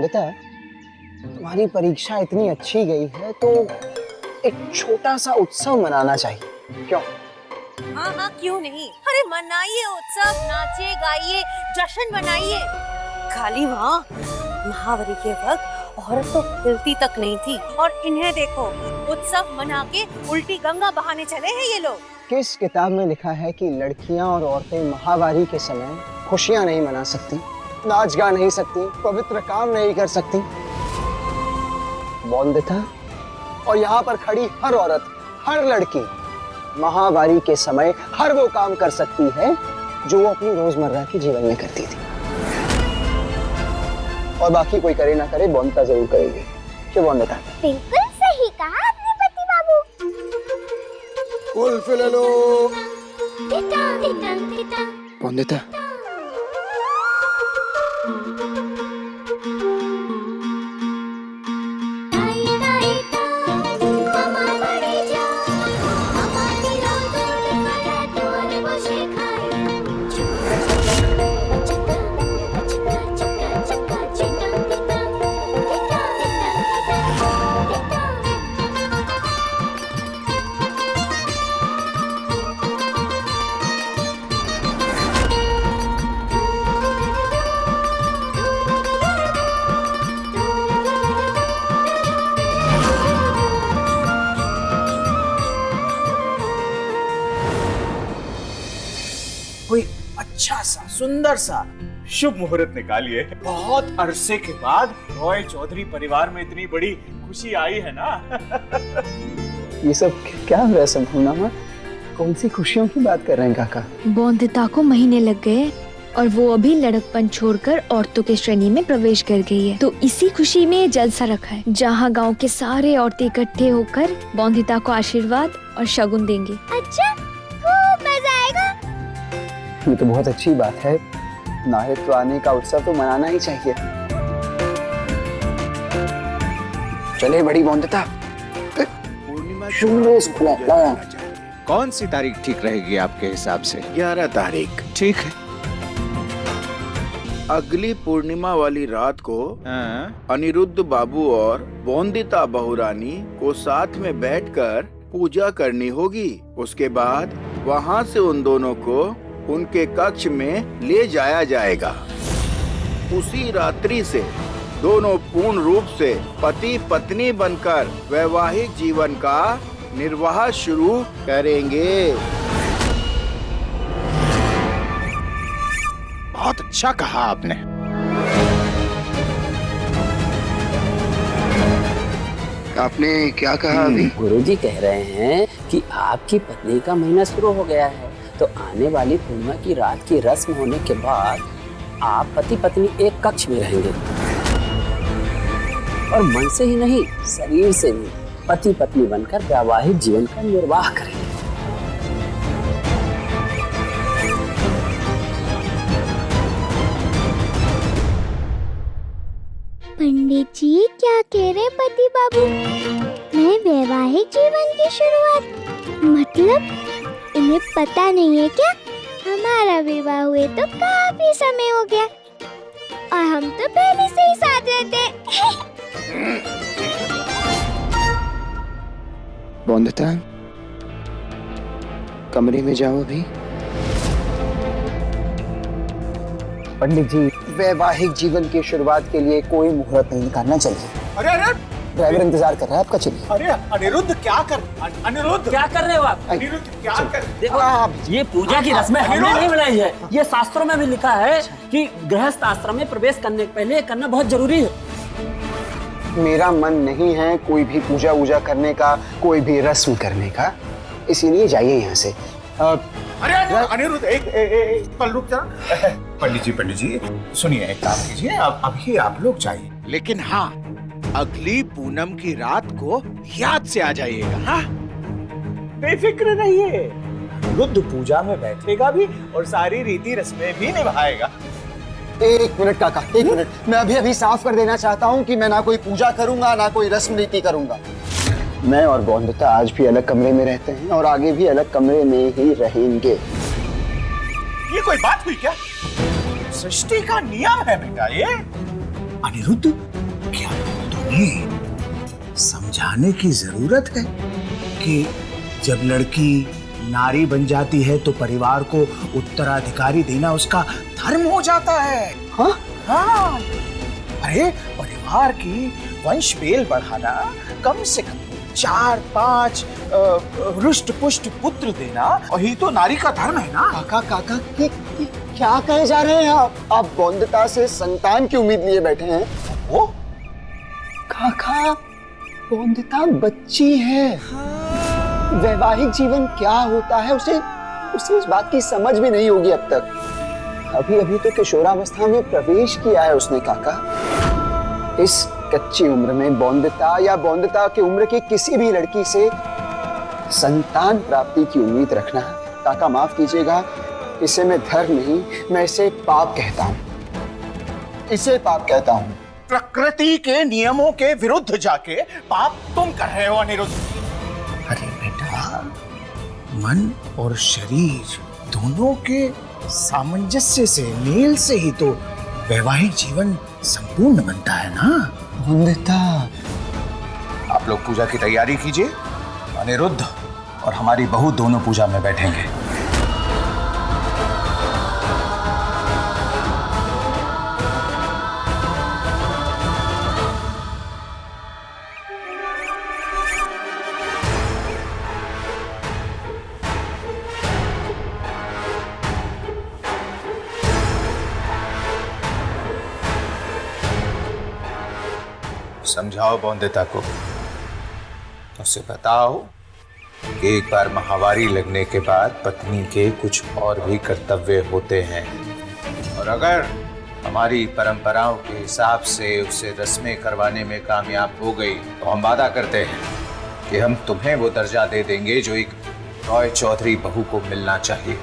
बौंदिता, तुम्हारी परीक्षा इतनी अच्छी गई है तो एक छोटा सा उत्सव मनाना चाहिए, क्यों? हाँ हाँ, क्यों नहीं। अरे मनाइए उत्सव, नाचिए गाइए, जश्न मनाइए। खाली वहाँ महावरी के वक्त औरत तो हिलती तक नहीं थी, और इन्हें देखो उत्सव मना के उल्टी गंगा बहाने चले हैं ये लोग। किस किताब में लिखा है कि लड़कियां और औरतें महावारी के समय खुशियां नहीं मना सकती, नाच गा नहीं सकती, पवित्र काम नहीं कर सकती? बौंदिता, और यहाँ पर खड़ी हर औरत, हर लड़की महावारी के समय हर वो काम कर सकती है जो वो अपनी रोजमर्रा के जीवन में करती थी, और बाकी कोई करे ना करे बौंदिता जरूर करेगी। क्यों बौंदिता? बिल्कुल सही कहा आपने पति बाबू। कुल्फी ले लो। टिटा। बौंदिता, कोई अच्छा सा सुंदर सा शुभ मुहूर्त निकालिए। बहुत अरसे के बाद रॉय चौधरी परिवार में इतनी बड़ी खुशी आई है ना। ये सब क्या हो रहा है संपूर्णा? कौन सी खुशियों की बात कर रहे हैं काका? बौंदिता को महीने लग गए और वो अभी लड़कपन छोड़कर औरतों के श्रेणी में प्रवेश कर गई है, तो इसी खुशी में ये जलसा रखा है जहाँ गांव के सारे औरतें इकट्ठे होकर बौंदिता को आशीर्वाद और शगुन देंगे। अच्छा, खूब मजा आएगा। ये तो बहुत अच्छी बात है। नारित्व आने का उत्सव तो मनाना ही चाहिए। चले बड़ी बौंदिता, पूर्णिमा कौन सी तारीख ठीक रहेगी आपके हिसाब से? 11 तारीख ठीक है। अगली पूर्णिमा वाली रात को अनिरुद्ध बाबू और बौंदिता बहुरानी को साथ में बैठकर पूजा करनी होगी। उसके बाद वहाँ से उन दोनों को उनके कक्ष में ले जाया जाएगा। उसी रात्रि से दोनों पूर्ण रूप से पति पत्नी बनकर वैवाहिक जीवन का निर्वाह शुरू करेंगे। बहुत अच्छा कहा आपने। आपने क्या कहा अभी? गुरुजी कह रहे हैं कि आपकी पत्नी का महीना शुरू हो गया है, तो आने वाली पूर्णिमा की रात की रस्म होने के बाद आप पति पत्नी एक कक्ष में रहेंगे, और मन से ही नहीं शरीर से भी पति पत्नी बनकर वैवाहिक जीवन का निर्वाह करेंगे। पंडित जी क्या कह रहे पति बाबू? मैं वैवाहिक जीवन की शुरुआत, मतलब इन्हें पता नहीं है क्या? हमारा विवाह हुए तो काफी समय हो गया, और हम तो पहले से ही साथ रहते हैं। बौंदिता, कमरे में जाओ अभी। पंडित जी, वैवाहिक जीवन की शुरुआत के लिए कोई मुहूर्त नहीं निकालना चाहिए। अरे अरे, ड्राइवर इंतजार कर रहा है आपका, चलिए। अरे अनिरुद्ध क्या कर रहे हो आप? अनिरुद्ध क्या कर? देखो, ये पूजा की रस्में हमने नहीं बनाई है, ये शास्त्रों में भी लिखा है कि गृहस्थ आश्रम में प्रवेश करने से पहले करना बहुत जरूरी है। मेरा मन नहीं है कोई भी पूजा वूजा करने का, कोई भी रस्म करने का, इसीलिए जाइए यहाँ से। अरे अनिरुद्ध, एक पल रुक जा। पंडित जी सुनिए, एक काम कीजिए, अभी आप लोग जाइए, लेकिन हाँ, अगली पूनम की रात को याद से आ जाइएगा। हाँ, बेफिक्र रहिए। रुद्र पूजा में बैठेगा भी और सारी रीति रस्में भी निभाएगा। एक मिनट काका, एक मिनट, मैं अभी साफ कर देना चाहता हूँ कि मैं ना कोई पूजा करूंगा ना कोई रस्म रीति करूंगा। मैं और बौंदिता आज भी अलग कमरे में रहते हैं और आगे भी अलग कमरे में ही रहेंगे। ये कोई बात हुई क्या? सृष्टि का नियम है बेटा ये। अनिरुद्ध, क्या तुम्हें समझाने की जरूरत है कि जब लड़की नारी बन जाती है तो परिवार को उत्तराधिकारी देना उसका धर्म हो जाता है? हाँ? हाँ। अरे परिवार की वंश बेल बढ़ाना, कम से कम 4-5 रुष्ट पुष्ट पुत्र देना, वही तो नारी का धर्म है ना। काका काका ये क्या कहे जा रहे हैं आप बौंदता से संतान की उम्मीद लिए बैठे हैं। वो काका बौंदता बच्ची है, वैवाहिक जीवन क्या होता है उसे इस बात की समझ भी नहीं होगी अब तक। अभी तो किशोरावस्था में प्रवेश किया है उसने काका। इस कच्ची उम्र में बौंदता या बौंदता की उम्र की किसी भी लड़की से संतान प्राप्ति की उम्मीद रखना, काका माफ कीजिएगा, इसे मैं धर्म नहीं, मैं इसे पाप कहता हूँ, इसे पाप कहता हूँ। प्रकृति के नियमों के विरुद्ध जाके पाप तुम कर रहे हो अनिरुद्ध। अरे बेटा, मन और शरीर दोनों के सामंजस्य से, मेल से ही तो वैवाहिक जीवन संपूर्ण बनता है ना। बौंदता, आप लोग पूजा की तैयारी कीजिए। अनिरुद्ध और हमारी बहू दोनों पूजा में बैठेंगे। समझाओ बौंदता को, उसे बताओ कि एक बार माहवारी लगने के बाद पत्नी के कुछ और भी कर्तव्य होते हैं, और अगर हमारी परंपराओं के हिसाब से उसे रस्में करवाने में कामयाब हो गई तो हम वादा करते हैं कि हम तुम्हें वो दर्जा दे देंगे जो एक रॉय चौधरी बहू को मिलना चाहिए।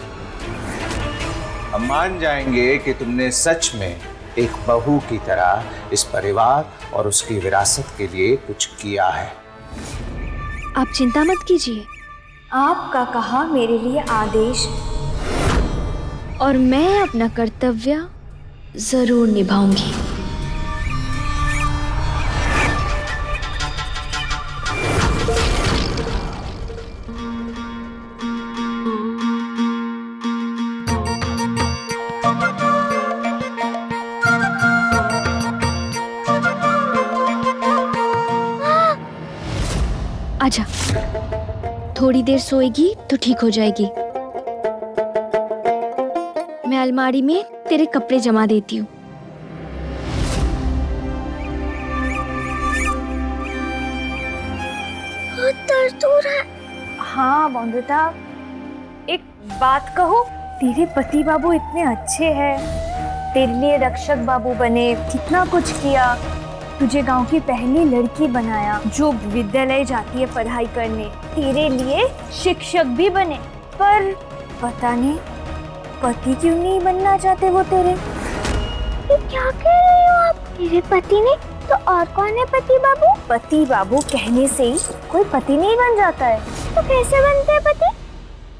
हम मान जाएंगे कि तुमने सच में एक बहू की तरह इस परिवार और उसकी विरासत के लिए कुछ किया है। आप चिंता मत कीजिए, आपका कहा मेरे लिए आदेश, और मैं अपना कर्तव्य जरूर निभाऊंगी। आजा, थोड़ी देर सोएगी तो ठीक हो जाएगी। मैं अलमारी में तेरे कपड़े जमा देती हूँ। दर्द हो रहा है। हाँ बौंदता, एक बात कहो, तेरे पति बाबू इतने अच्छे हैं, तेरे लिए रक्षक बाबू बने, कितना कुछ किया, तुझे गांव की पहली लड़की बनाया जो विद्यालय जाती है पढ़ाई करने, तेरे लिए शिक्षक भी बने, पर पता नहीं पति क्यों नहीं बनना चाहते वो तेरे। ये क्या कह रही हो आप? तेरे पति ने तो और कौन है पति बाबू? पति बाबू कहने से ही कोई पति नहीं बन जाता है। तो कैसे बनते हैं पति?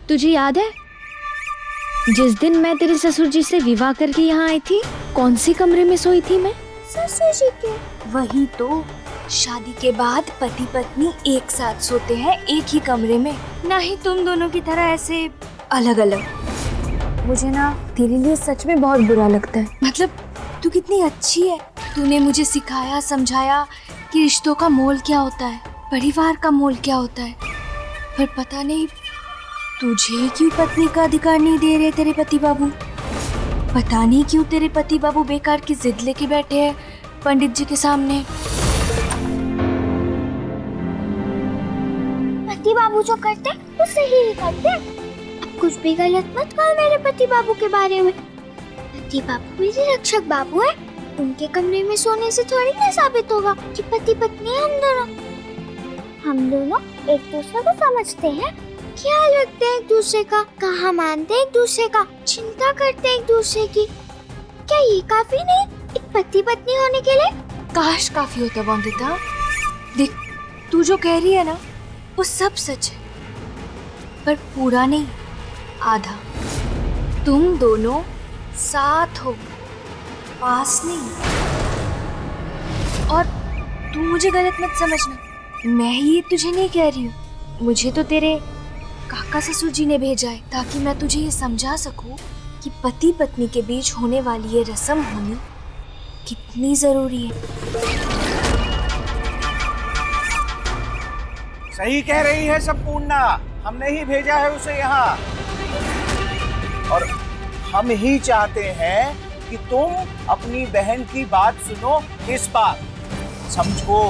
तुझे याद है जिस दिन मैं तेरे ससुर जी से विवाह करके यहाँ आई थी, कौन से कमरे में सोई थी मैं? ससुर जी के? वही तो, शादी के बाद पति पत्नी एक साथ सोते हैं एक ही कमरे में, ना ही तुम दोनों की तरह ऐसे अलग अलग। मुझे ना तेरे लिए सच में बहुत बुरा लगता है। मतलब तू कितनी अच्छी है, तूने मुझे सिखाया समझाया कि रिश्तों का मोल क्या होता है, परिवार का मोल क्या होता है, पर पता नहीं तुझे क्यों पत्नी का अधिकार नहीं दे रहे तेरे पति बाबू। पता नहीं क्यों तेरे पति बाबू बेकार की जिद लेके बैठे हैं पंडित जी के सामने। पति बाबू जो करते वो सही ही करते। अब कुछ भी गलत मत कहो मेरे पति बाबू के बारे में। पति बाबू मेरे रक्षक बाबू है, उनके कमरे में सोने से थोड़ी ना साबित होगा कि पति पत्नी हम दोनों। हम दोनों एक दूसरे को समझते हैं, ख्याल रखते हैं एक दूसरे का, कहा मानते हैं एक दूसरे का, चिंता करते हैं एक दूसरे की। क्या ये काफी नहीं एक पति पत्नी होने के लिए? काश काफी होता बौंदिता। देख, तू जो कह रही है ना वो सब सच है, पर पूरा नहीं, आधा। तुम दोनों साथ हो, पास नहीं। और तू मुझे गलत मत समझना, मैं ये तुझे नहीं कह रही हूँ। मुझे तो तेरे काका ससुर जी ने भेजा है ताकि मैं तुझे ये समझा सकूं कि पति पत्नी के बीच होने वाली ये रस्म होनी कितनी जरूरी है। सही कह रही है संपूर्णा, हमने ही भेजा है उसे यहाँ, और हम ही चाहते हैं कि तुम अपनी बहन की बात सुनो। इस बात समझो,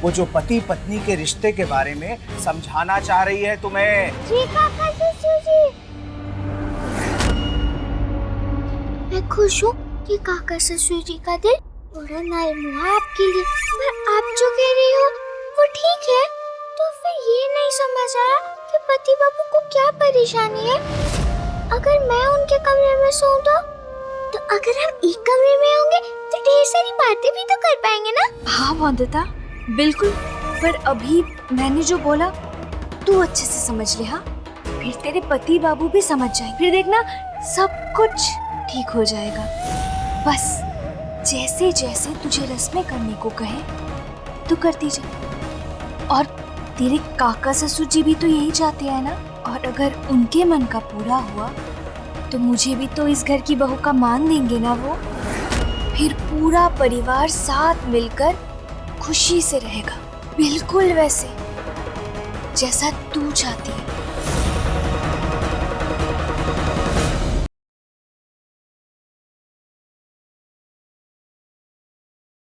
वो जो पति पत्नी के रिश्ते के बारे में समझाना चाह रही है तुम्हें। जी काका ससुर जी, मैं खुश हूँ कि काका ससुर जी का दिल थोड़ा नरम हुआ आपके लिए, पर आप जो कह रही हो वो ठीक है। तो फिर ये नहीं समझ आया कि पति बाबू को क्या परेशानी है। अगर मैं उनके कमरे में सोऊं तो अगर हम एक कमरे में होंगे तो ढेर सारी बातें भी तो कर पाएंगे ना। हाँ बोंदिता, बिल्कुल। पर अभी मैंने जो बोला तू अच्छे से समझ ले। हाँ, फिर तेरे पति बाबू भी समझ जाएंगे, फिर देखना सब कुछ ठीक हो जाएगा। बस जैसे जैसे तुझे रस्में करने को कहे तू करती जा। और तेरे काका ससुर जी भी तो यही चाहते हैं ना, और अगर उनके मन का पूरा हुआ तो मुझे भी तो इस घर की बहू का मान देंगे ना वो। फिर पूरा परिवार साथ मिलकर खुशी से रहेगा, बिल्कुल वैसे जैसा तू चाहती है।